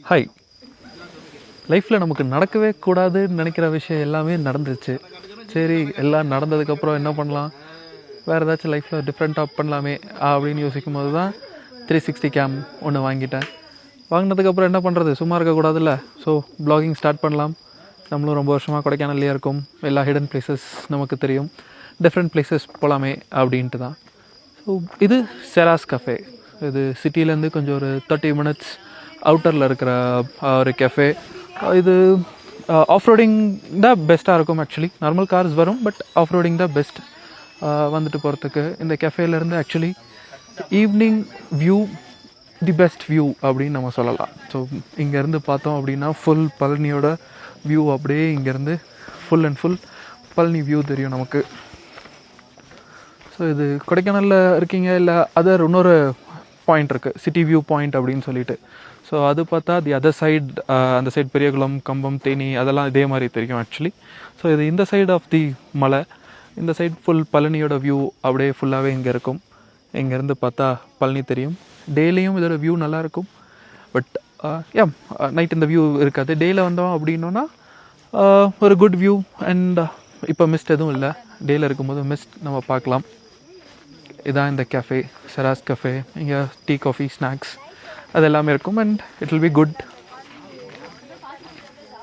Hi. லைஃப்பில் நமக்கு நடக்கவே கூடாதுன்னு நினைக்கிற விஷயம் எல்லாமே நடந்துருச்சு. சரி, எல்லாம் நடந்ததுக்கப்புறம் என்ன பண்ணலாம், வேறு ஏதாச்சும் லைஃப்பில் டிஃப்ரெண்ட்டாக பண்ணலாமே அப்படின்னு யோசிக்கும் போது தான் 360 கேம் ஒன்று வாங்கிட்டேன். வாங்கினதுக்கப்புறம் என்ன பண்ணுறது, சும்மா இருக்கக்கூடாதுல்ல. ஸோ ப்ளாகிங் ஸ்டார்ட் பண்ணலாம். நம்மளும் ரொம்ப வருஷமாக கொடைக்கானல்லே இருக்கும். எல்லா ஹிடன் பிளேசஸ் நமக்கு தெரியும். டிஃப்ரெண்ட் பிளேசஸ் போகலாமே அப்படின்ட்டு தான். ஸோ இது செராஸ் கஃபே. இது சிட்டிலேருந்து கொஞ்சம் ஒரு 30 minutes அவுட்டரில் இருக்கிற ஒரு கெஃபே. இது ஆஃப் ரோடிங் தான் பெஸ்ட்டாக இருக்கும். ஆக்சுவலி நார்மல் கார்ஸ் வரும், பட் ஆஃப் ரோடிங் தான் பெஸ்ட் வந்துட்டு போகிறதுக்கு. இந்த கெஃபேலேருந்து actually evening view the best view அப்படின்னு நம்ம சொல்லலாம். ஸோ இங்கேருந்து பார்த்தோம் அப்படின்னா ஃபுல் பழனியோட வியூ அப்படியே இங்கேருந்து full and full Palani view தெரியும் நமக்கு. ஸோ இது கொடைக்கானலில் இருக்கீங்க இல்லை அதர் இன்னொரு பாயிண்ட் இருக்குது, சிட்டி வியூ பாயிண்ட் அப்படின்னு சொல்லிட்டு. ஸோ அது பார்த்தா தி அதர் சைட், அந்த சைட் பெரியகுளம், கம்பம், தேனி அதெல்லாம் இதே மாதிரி தெரியும் ஆக்சுவலி. ஸோ இது இந்த சைடு ஆஃப் தி மலை, இந்த சைட் ஃபுல் பழனியோட வியூ அப்படியே ஃபுல்லாகவே இங்கே இருக்கும். இங்கேருந்து பார்த்தா பழனி தெரியும். டெய்லியும் இதோட வியூ நல்லாயிருக்கும். பட் நைட் இந்த வியூ இருக்காது. டேயில் வந்தோம் அப்படின்னோன்னா ஒரு குட் வியூ. அண்ட் இப்போ மிஸ்ட் எதுவும் இல்லை, டேயில் இருக்கும்போது மிஸ்ட் நம்ம பார்க்கலாம். இதான் இந்த கேஃபே, செராஸ் கஃபே. இங்கே டீ, காஃபி, ஸ்நாக்ஸ் அது எல்லாமே இருக்கும். And it will be good.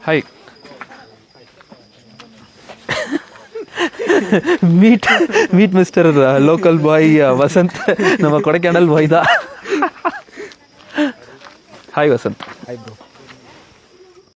Hi. Meet mister local boy Vasanth. நம்ம கொடைக்கானல் பாய் தான். ஹாய் வசந்த். Hi bro.